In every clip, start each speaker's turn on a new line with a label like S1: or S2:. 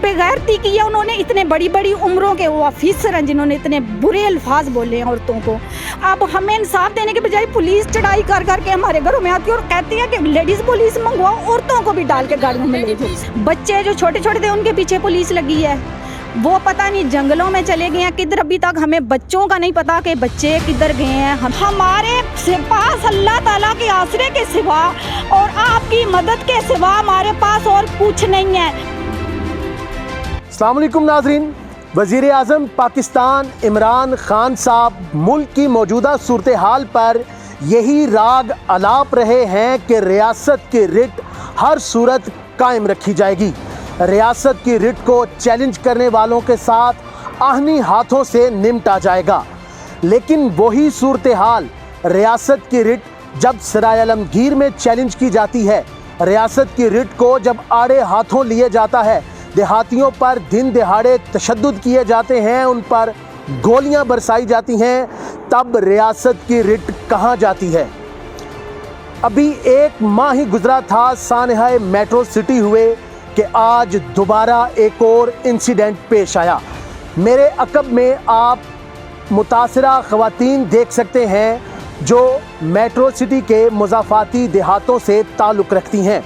S1: बेगैरती की है उन्होंने। इतने बड़ी बड़ी उम्रों के वो ऑफिसर हैं जिन्होंने इतने बुरे अल्फाज बोले हैं औरतों को। अब हमें इंसाफ देने के बजाय पुलिस चढ़ाई कर करके हमारे घरों में आती है और कहती है कि लेडीज़ पुलिस मंगवाओ, औरतों को भी डाल के गाड़ियों में ले जाओ। बच्चे जो छोटे छोटे थे उनके पीछे पुलिस लगी है, वो पता नहीं जंगलों में चले गए हैं किधर। अभी तक हमें बच्चों का नहीं पता कि बच्चे किधर गए हैं। हमारे पास अल्लाह ताला के आसरे के सिवा और आपकी मदद के सिवा हमारे पास और कुछ नहीं है।
S2: अस्सलाम वालेकुम नाज़रीन, वज़ीर आज़म पाकिस्तान इमरान खान साहब मुल्क की मौजूदा सूरत हाल पर यही राग अलाप रहे हैं कि रियासत की रिट हर सूरत कायम रखी जाएगी। रियासत की रिट को चैलेंज करने वालों के साथ आहनी हाथों से निपटा जाएगा। लेकिन वही सूरत हाल रियासत की रिट जब सराय आलमगीर में चैलेंज की जाती है, रियासत की रिट को जब आड़े हाथों लिए जाता है, देहातियों पर दिन दिहाड़े तशद्दुद किए जाते हैं, उन पर गोलियां बरसाई जाती हैं, तब रियासत की रिट कहाँ जाती है। अभी एक माह ही गुजरा था सानहा मेट्रो सिटी हुए कि आज दोबारा एक और इंसिडेंट पेश आया। मेरे अकब में आप मुतासरा ख़वातीन देख सकते हैं जो मेट्रो सिटी के मुज़ाफ़ाती देहातों से ताल्लुक़ रखती हैं।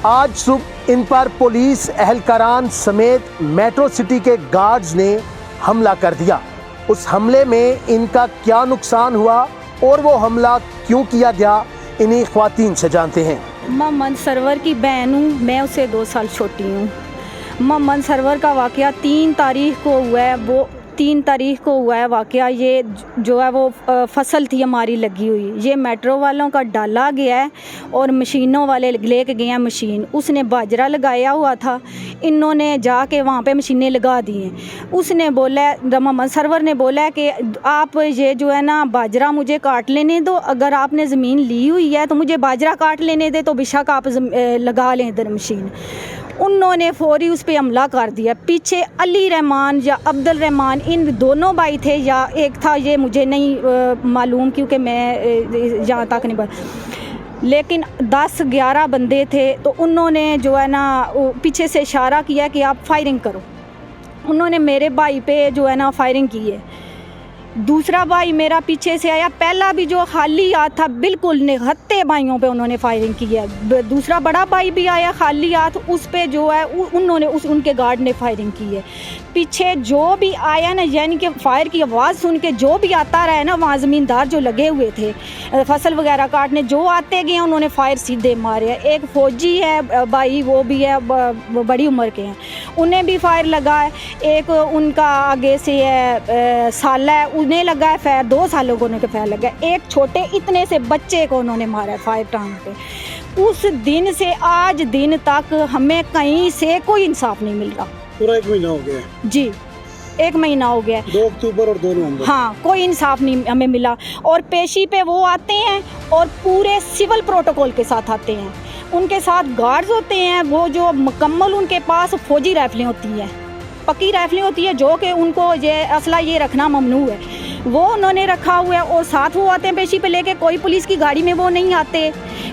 S2: आज सुबह इन पर पुलिस एहलकारान समेत मेट्रो सिटी के गार्ड्स ने हमला कर दिया। उस हमले में इनका क्या नुकसान हुआ और वो हमला क्यों किया गया, इन्हीं ख़वातीन से जानते हैं।
S1: मोहम्मद सरवर की बहन हूँ, मैं उससे 2 साल छोटी हूँ। मोहम्मद सरवर का वाक़या 3 तारीख को हुआ है। वो 3 तारीख को हुआ है वाक़या। ये जो है वो फसल थी हमारी लगी हुई, ये मेट्रो वालों का डाला गया है और मशीनों वाले लेके गए हैं मशीन। उसने बाजरा लगाया हुआ था, इन्होंने जाके वहाँ पे मशीनें लगा दी हैं। उसने बोला, मोहम्मद सरवर ने बोला कि आप ये जो है ना बाजरा मुझे काट लेने दो, अगर आपने ज़मीन ली हुई है तो मुझे बाजरा काट लेने दे, तो बेशक आप लगा लें इधर मशीन। उन्होंने फौरी उस पर हमला कर दिया। पीछे अली रहमान या अब्दुल रहमान, इन दोनों भाई थे या एक था, ये मुझे नहीं मालूम क्योंकि मैं यहाँ तक नहीं लेकिन 10-11 बंदे थे। तो उन्होंने जो है ना पीछे से इशारा किया कि आप फायरिंग करो। उन्होंने मेरे भाई पे जो है ना फायरिंग की है। दूसरा भाई मेरा पीछे से आया, पहला भी जो खाली हाथ था बिल्कुल निहत्ते भाइयों पे उन्होंने फायरिंग की है। दूसरा बड़ा भाई भी आया खाली हाथ, उस पे जो है उन्होंने उनके गार्ड ने फायरिंग की है। पीछे जो भी आया ना, यानी कि फायर की आवाज़ सुन के जो भी आता रहा है ना, वहाँ ज़मींदार जो लगे हुए थे फसल वगैरह काटने, जो आते गए उन्होंने फायर सीधे मारे। एक फ़ौजी है भाई, वो भी है बड़ी उम्र के हैं, उन्हें भी फायर लगा है। एक उनका आगे से है साला है, उन्हें लगा है फायर, 2 सालों को उन्हें फायर लगा है। एक छोटे इतने से बच्चे को उन्होंने मारा है फायर टांग पे। उस दिन से आज दिन तक हमें कहीं से कोई इंसाफ नहीं मिल रहा।
S3: पूरा 1 महीना हो गया
S1: जी, 1 महीना हो गया,
S3: 2 अक्टूबर और 2 नवंबर।
S1: हाँ, कोई इंसाफ नहीं हमें मिला। और पेशी पे वो आते हैं और पूरे सिविल प्रोटोकॉल के साथ आते हैं, उनके साथ गार्ड्स होते हैं, वो जो मुकम्मल उनके पास फौजी राइफलें होती हैं, पक्की राइफलें होती है, जो कि उनको ये असला ये रखना ममनू है, वो उन्होंने रखा हुआ है। और साथ वो आते हैं पेशी पे लेके, कोई पुलिस की गाड़ी में वो नहीं आते,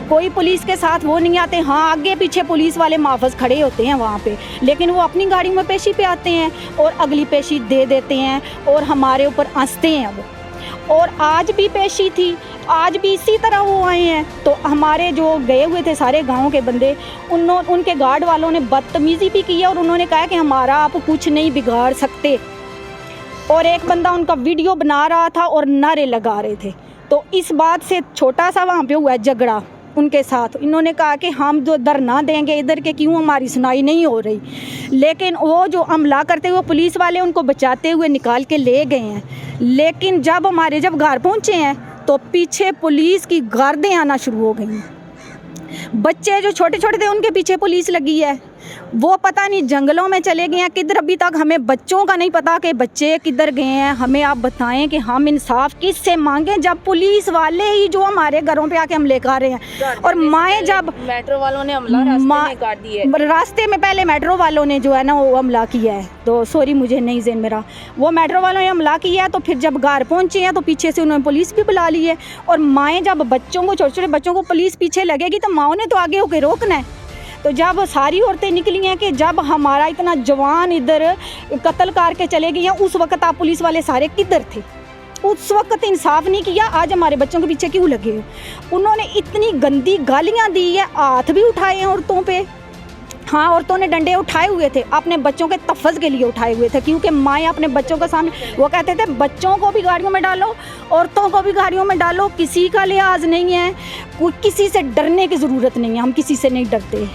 S1: कोई पुलिस के साथ वो नहीं आते। हाँ, आगे पीछे पुलिस वाले मुहाफ़िज़ खड़े होते हैं वहाँ पे, लेकिन वो अपनी गाड़ी में पेशी पे आते हैं और अगली पेशी दे देते हैं और हमारे ऊपर हंसते हैं वो। और आज भी पेशी थी, आज भी इसी तरह वो आए हैं। तो हमारे जो गए हुए थे सारे गांव के बंदे, उनके गार्ड वालों ने बदतमीज़ी भी की है और उन्होंने कहा कि हमारा आप कुछ नहीं बिगाड़ सकते। और एक बंदा उनका वीडियो बना रहा था और नारे लगा रहे थे। तो इस बात से छोटा सा वहाँ पे हुआ झगड़ा उनके साथ। इन्होंने कहा कि हम जो धरना देंगे इधर के, क्यों हमारी सुनाई नहीं हो रही। लेकिन वो जो हमला करते हुए पुलिस वाले उनको बचाते हुए निकाल के ले गए हैं। लेकिन जब घर पहुँचे हैं तो पीछे पुलिस की गार्डें आना शुरू हो गई। बच्चे जो छोटे छोटे थे उनके पीछे पुलिस लगी है। वो पता नहीं जंगलों में चले गए हैं किधर, अभी तक हमें बच्चों का नहीं पता कि बच्चे किधर गए हैं। हमें आप बताएं कि हम इंसाफ किससे मांगें जब पुलिस वाले ही जो हमारे घरों पे आके हमले कर रहे हैं। और माएँ जब
S4: मेट्रो वालों ने हमला रास्ते में काट दिया,
S1: रास्ते में पहले मेट्रो वालों ने जो है ना वो हमला किया है, तो सॉरी मुझे नहीं ज़हन मेरा, वो मेट्रो वालों ने हमला किया है। तो फिर जब घर पहुँचे हैं तो पीछे से उन्होंने पुलिस भी बुला ली है। और माएँ जब बच्चों को, छोटे छोटे बच्चों को पुलिस पीछे लगेगी तो माओ ने तो आगे होकर रोकना है। तो जब सारी औरतें निकली हैं कि जब हमारा इतना जवान इधर कत्ल करके चले गए हैं, उस वक्त आप पुलिस वाले सारे किधर थे? उस वक्त इंसाफ नहीं किया, आज हमारे बच्चों के पीछे क्यों लगे हो? उन्होंने इतनी गंदी गालियां दी है, हाथ भी उठाए हैं औरतों पे। हाँ, औरतों ने डंडे उठाए हुए थे, अपने बच्चों के तहफ़्फ़ुज़ के लिए उठाए हुए थे, क्योंकि माएँ अपने बच्चों के सामने वो कहते थे बच्चों को भी गाड़ियों में डालो, औरतों को भी गाड़ियों में डालो, किसी का लिहाज नहीं है, कोई किसी से डरने की ज़रूरत नहीं है, हम किसी से नहीं डरते।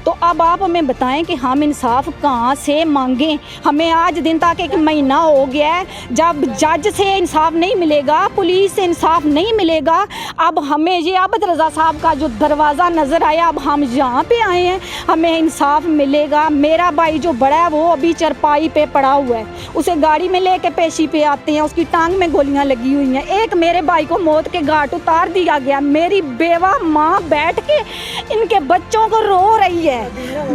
S1: तो अब आप हमें बताएं कि हम इंसाफ कहाँ से मांगें? हमें आज दिन तक 1 महीना हो गया है, जब जज से इंसाफ नहीं मिलेगा, पुलिस से इंसाफ नहीं मिलेगा, अब हमें ये आबद रज़ा साहब का जो दरवाज़ा नज़र आया, अब हम यहाँ पे आए हैं, हमें इंसाफ मिलेगा। मेरा भाई जो बड़ा है वो अभी चरपाई पे पड़ा हुआ है, उसे गाड़ी में लेके पेशी पे आते हैं, उसकी टांग में गोलियां लगी हुई हैं। एक मेरे भाई को मौत के घाट उतार दिया गया, मेरी बेवा माँ बैठ के इनके बच्चों को रो रही है।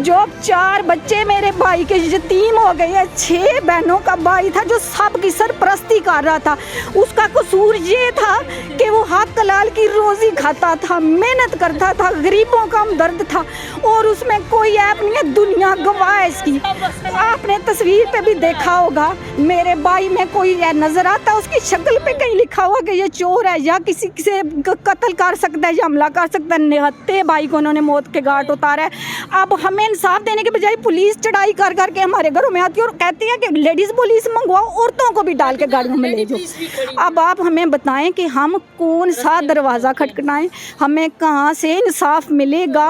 S1: जो 4 बच्चे मेरे भाई के यतीम हो गए हैं, 6 बहनों का भाई था जो सबकी सरपरस्ती कर रहा था, उसका कसूर ये था कि वो हक हलाल की रोज़ी खाता था, मेहनत करता था, गरीबों का हमदर्द था, और उसमें कोई ऐप नहीं है, दुनिया गवाह है इसकी। आपने तस्वीर पे भी देखा होगा, मेरे भाई में कोई नज़र आता, उसकी शक्ल पे कहीं लिखा हुआ कि ये चोर है या किसी से कत्ल कर सकता है या हमला कर सकता है। निहत्ते भाई को उन्होंने मौत के घाट उतारा है। अब हमें इंसाफ देने के बजाय पुलिस चढ़ाई कर करके हमारे घरों में आती है और कहती है कि लेडीज़ पुलिस मंगवाओ, औरतों को भी डाल के गाड़ियों में ले जाओ। अब आप हमें बताएं कि हम कौन सा दरवाज़ा खटखटाएं? हमें कहाँ से इंसाफ मिलेगा?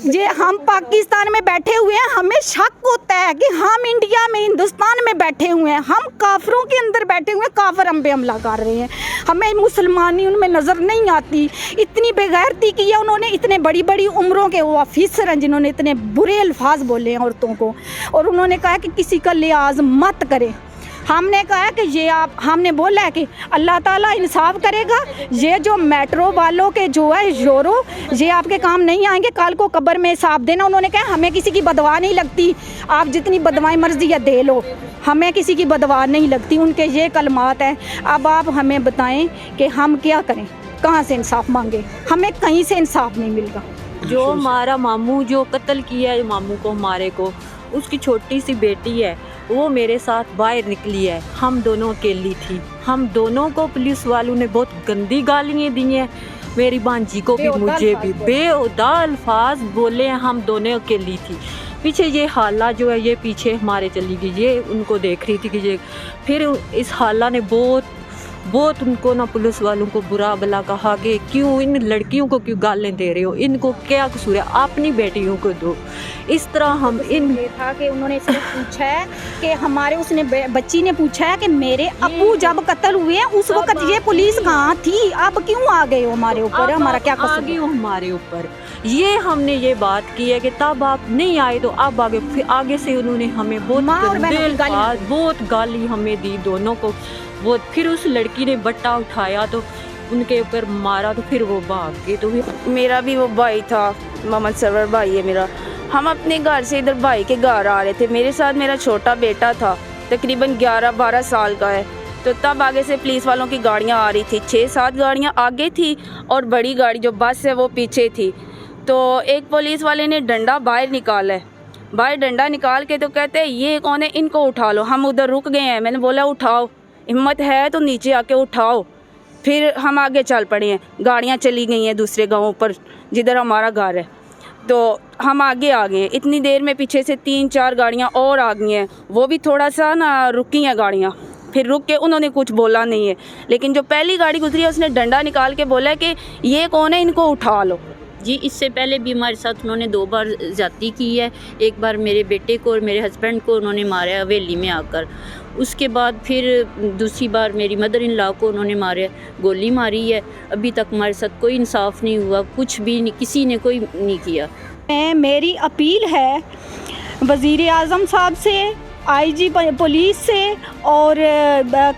S1: ये हम पाकिस्तान में बैठे हुए हैं, हमें शक होता है कि हम इंडिया में, हिंदुस्तान में बैठे हुए हैं, हम काफरों के अंदर बैठे हुए हैं, काफर हम पे हमला कर रहे हैं, हमें मुसलमानी उनमें नज़र नहीं आती। इतनी बेगैरती की है उन्होंने, इतने बड़ी बड़ी उम्रों के वो ऑफिसर हैं जिन्होंने इतने बुरे अल्फाज बोले हैं औरतों को, और उन्होंने कहा कि किसी का लिहाज मत करें। हमने कहा कि ये आप, हमने बोला है कि अल्लाह ताला इंसाफ करेगा, ये जो मेट्रो वालों के जो है जोरो, ये आपके काम नहीं आएंगे, कल को कब्र में हिसाब देना। उन्होंने कहा हमें किसी की बदवा नहीं लगती, आप जितनी बदवाएं मर्जी है दे लो, हमें किसी की बदवा नहीं लगती, उनके ये कलमात हैं। अब आप हमें बताएं कि हम क्या करें, कहाँ से इंसाफ मांगे? हमें कहीं से इंसाफ नहीं मिलेगा।
S4: जो हमारा मामू जो कत्ल किया है, मामू को हमारे को, उसकी छोटी सी बेटी है, वो मेरे साथ बाहर निकली है, हम दोनों अकेली थी, हम दोनों को पुलिस वालों ने बहुत गंदी गालियाँ दी हैं, मेरी भांजी को भी, मुझे भी बेहुदा अल्फाज बोले हैं, हम दोनों अकेली थी। पीछे ये हाला जो है ये पीछे हमारे चली गई, ये उनको देख रही थी कि ये, फिर इस हाला ने बहुत उनको ना पुलिस वालों को बुरा भला कहा कि क्यों इन लड़कियों को क्यों गालें दे रहे हो, इनको क्या कसूर है, अपनी बेटियों को दो। इस तरह हम इन
S1: ये था कि उन्होंने इससे पूछा है कि हमारे, उसने बच्ची ने पूछा है कि मेरे अब्बू जब कत्ल हुए हैं उस वक्त ये पुलिस कहाँ थी, अब क्यों आ गए हो हमारे ऊपर, हमारा क्या कसूर है?
S4: हमारे ऊपर ये हमने ये बात की है कि तब आप नहीं आए तो अब आगे, फिर आगे से उन्होंने हमें बहुत गाली हमें दी दोनों को। वो फिर उस लड़की ने बट्टा उठाया तो उनके ऊपर मारा, तो फिर वो भाग गए। तो
S5: मेरा भी वो भाई था, मोहम्मद सरवर भाई है मेरा, हम अपने घर से इधर भाई के घर आ रहे थे, मेरे साथ मेरा छोटा बेटा था, तकरीबन 11-12 साल का है। तो तब आगे से पुलिस वालों की गाड़ियाँ आ रही थी, 6-7 गाड़ियाँ आगे थी और बड़ी गाड़ी जो बस है वो पीछे थी। तो एक पुलिस वाले ने डंडा बाहर निकाला है, बाहर डंडा निकाल के तो कहते हैं ये कौन है, इनको उठा लो। हम उधर रुक गए हैं, मैंने बोला उठाओ, हिम्मत है तो नीचे आके उठाओ। फिर हम आगे चल पड़े हैं, गाड़ियाँ चली गई हैं दूसरे गाँवों पर जिधर हमारा घर है, तो हम आगे आ गए। इतनी देर में पीछे से 3-4 गाड़ियाँ और आ गई हैं, वो भी थोड़ा सा ना रुकी हैं गाड़ियाँ, फिर रुक के उन्होंने कुछ बोला नहीं है, लेकिन जो पहली गाड़ी गुजरी है उसने डंडा निकाल के बोला कि ये कौन है, इनको उठा लो।
S6: जी, इससे पहले भी हमारे साथ उन्होंने 2 बार ज़्यादती की है। एक बार मेरे बेटे को और मेरे हस्बैंड को उन्होंने मारा हवेली में आकर, उसके बाद फिर दूसरी बार मेरी मदर इन लॉ को उन्होंने मारे, गोली मारी है। अभी तक हमारे साथ कोई इंसाफ नहीं हुआ, कुछ भी नहीं, किसी ने कोई नहीं किया।
S1: मेरी अपील है वज़ीर आज़म साहब से आईजी पुलिस से और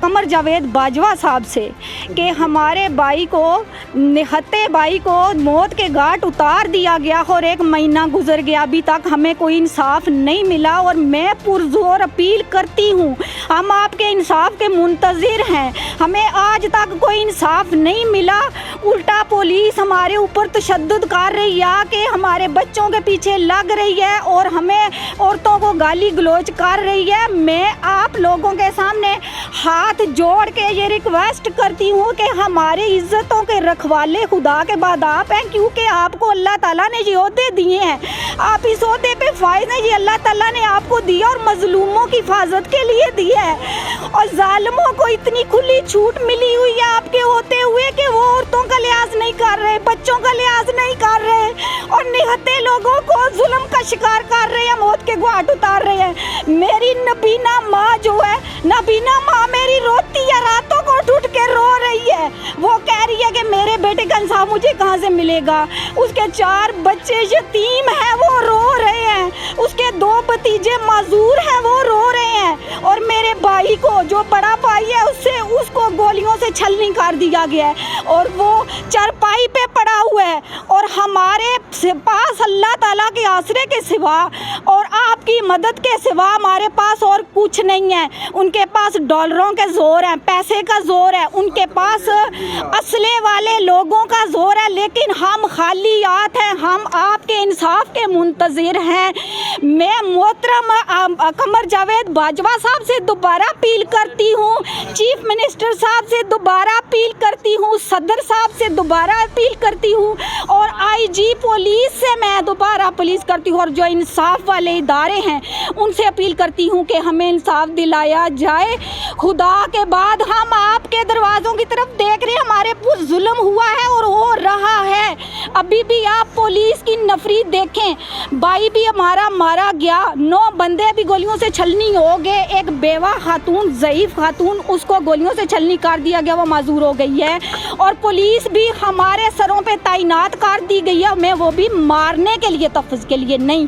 S1: कमर जावेद बाजवा साहब से कि हमारे भाई को, निहत्ते भाई को मौत के घाट उतार दिया गया और 1 महीना गुजर गया, अभी तक हमें कोई इंसाफ नहीं मिला। और मैं पुरजोर अपील करती हूँ, हम आपके इंसाफ के मुंतज़िर हैं, हमें आज तक कोई इंसाफ नहीं मिला। उल्टा पुलिस हमारे ऊपर तशद्दुद कर रही है कि हमारे बच्चों के पीछे लग रही है और हमें औरतों को गाली गलौज कर रही है। मैं आप लोगों के सामने हाथ जोड़ के ये रिक्वेस्ट करती हूँ कि हमारी इज्जतों के रखवाले खुदा के बाद आप हैं, क्योंकि आपको अल्लाह ताला ने ये ओहदे दिए हैं, आप इस ओहदे पे फाइज हैं, ये अल्लाह ताला ने आपको दिया और मजलूमों की हिफाजत के लिए दिया है। और जालिमों को इतनी खुली छूट मिली हुई है आपके होते हुए कि वो औरतों का लिहाज नहीं कर रहे, बच्चों का लिहाज नहीं कर रहे और निहत्ते लोगों को जुल्म का शिकार कर रहे हैं, मौत के घाट उतार रहे हैं। मेरी नबीना माँ जो है, नबीना माँ मेरी रोती है, रातों को उठ के रो रही है। वो कह रही है कि मेरे बेटे का इंसाफ मुझे कहाँ से मिलेगा। उसके 4 बच्चे यतीम हैं, वो रो रहे हैं। उसके 2 भतीजे माजूर हैं, वो रो रहे हैं। और मेरे भाई को, जो बड़ा भाई है, उसको गोलियों से छलनी कर दिया गया है और वो चरपाई पे पड़ा हुआ है। और हमारे पास अल्लाह ताला के आसरे के सिवा और आपकी मदद के सिवा हमारे पास और कुछ नहीं है। उनके पास डॉलरों के जोर है, पैसे का जोर है, उनके पास असले वाले लोगों का जोर है, लेकिन हम खाली हाथ हैं। हम आपके इंसाफ के मुंतज़िर हैं। मैं मोहतरम कमर जावेद बाजवा साहब से दोबारा अपील करती हूँ, चीफ मिनिस्टर साहब से दोबारा अपील करती हूँ, सदर साहब से दोबारा अपील करती हूँ और आईजी पुलिस से मैं दोबारा अपील करती हूँ और जो इंसाफ वाले इदारे हैं उनसे अपील करती हूँ कि हमें इंसाफ दिलाया जाए। खुदा के बाद हम आपके दरवाज़ों की तरफ देख रहे हैं, हमारे पर जुल्म हुआ है और हो रहा है। अभी भी आप पुलिस की नफरी देखें, भाई भी हमारा मारा गया, 9 बंदे भी गोलियों से छलनी हो गए, एक बेवा खातून, ज़ईफ़ खातून, उसको गोलियों से छलनी कर दिया गया, वो माजूर हो गई है। और पुलिस भी हमारे सरों पे तैनात कर दी गई है, मैं वो भी मारने के लिए, तहफ़्फ़ुज़ के लिए नहीं।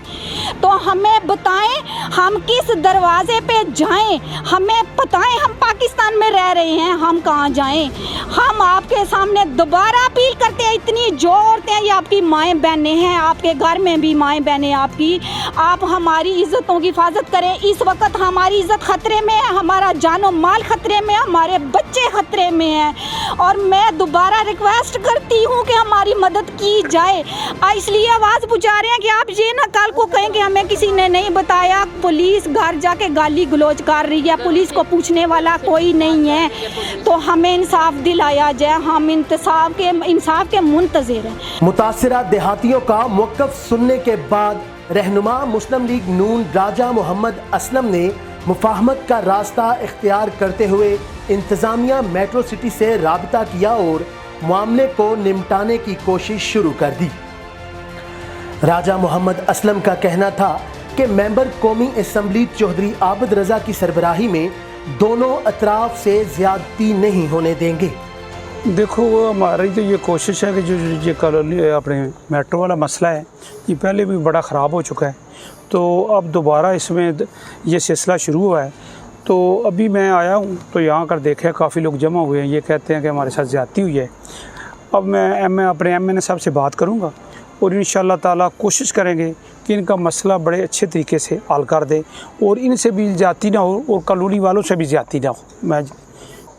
S1: तो हमें बताएं हम किस दरवाजे पे जाएं, हमें बताएं हम पाकिस्तान में रह रहे हैं, हम कहाँ जाएं। हम आपके सामने दोबारा अपील करते हैं, इतनी जो औरतें हैं ये आपकी माएँ बहनें हैं, आपके घर में भी माएँ बहनें आपकी, आप हमारी इज़्ज़तों की हिफाजत करें। इस वक्त हमारी इज़्ज़त ख़तरे में है, हमारा जानो माल ख़तरे में है, हमारे बच्चे ख़तरे में हैं। और मैं दोबारा रिक्वेस्ट करती हूँ कि हमारी मदद की जाए। इसलिए आवाज़ बुझा रहे हैं कि आप ये ना कल को कहें कि हमें किसी ने नहीं बताया। पुलिस घर जाके गाली गलौज कर रही है, पुलिस को पूछने वाला कोई नहीं है। तो हमें इंसाफ दिलाया जाए, हम इंसाफ के मुंतज़िर हैं।
S2: मुतासिरा देहातियों का मौक़िफ़ सुनने के बाद रहनुमा मुस्लिम लीग नून राजा मोहम्मद असलम ने मुफाहमत का रास्ता इख्तियार करते हुए इंतज़ामिया मेट्रो सिटी से राबिता किया और मामले को निपटाने की कोशिश शुरू कर दी। राजा मोहम्मद असलम का कहना था कि मेंबर कौमी असम्बली चौधरी आबिद रज़ा की सरबराही में दोनों अतराफ से ज़्यादती नहीं होने देंगे।
S7: देखो, वो हमारी तो ये कोशिश है कि जो ये कॉलोनी अपने मेट्रो वाला मसला है, ये पहले भी बड़ा ख़राब हो चुका है, तो अब दोबारा इसमें ये सिलसिला शुरू हुआ है। तो अभी मैं आया हूँ तो यहाँ कर देखा, काफ़ी लोग जमा हुए हैं, ये कहते हैं कि हमारे साथ ज़्यादती हुई है। अब मैं अपने MNA साहब से बात करूँगा और इंशाअल्लाह ताला कोशिश करेंगे कि इनका मसला बड़े अच्छे तरीके से हल कर दे और इनसे भी ज़्यादती ना हो और कॉलोनी वालों से भी ज़्यादती ना हो। मैं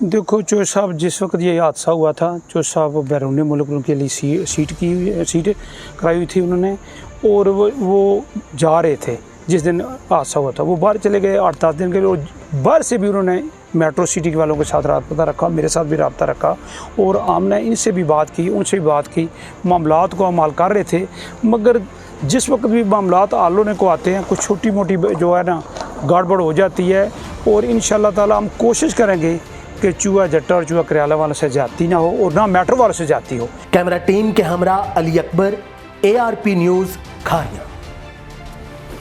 S7: देखो, चौधरी साहब जिस वक्त ये हादसा हुआ था, चौधरी साहब बैरून मुल्क उनके लिए सीट कराई हुई थी उन्होंने, और वो जा रहे थे जिस दिन हादसा हुआ था, वो बाहर चले गए 8-10 दिन के लिए, और बाहर से भी उन्होंने मेट्रो सिटी के वालों के साथ रब्ता रखा, मेरे साथ भी रब्ता रखा और हमने इनसे भी बात की, उनसे भी बात की, मामलात को हम हल कर रहे थे। मगर जिस वक्त भी मामलात हल होने को आते हैं, कुछ छोटी मोटी जो है ना गड़बड़ हो जाती है, और इंशाअल्लाह ताला हम कोशिश करेंगे कि चूहा जट्टा और चूहा करियाला वालों से जाती ना हो और ना मेट्रो वालों से जाती हो।
S2: कैमरा टीम के हमरा अली अकबर, ARP न्यूज़, खारिया।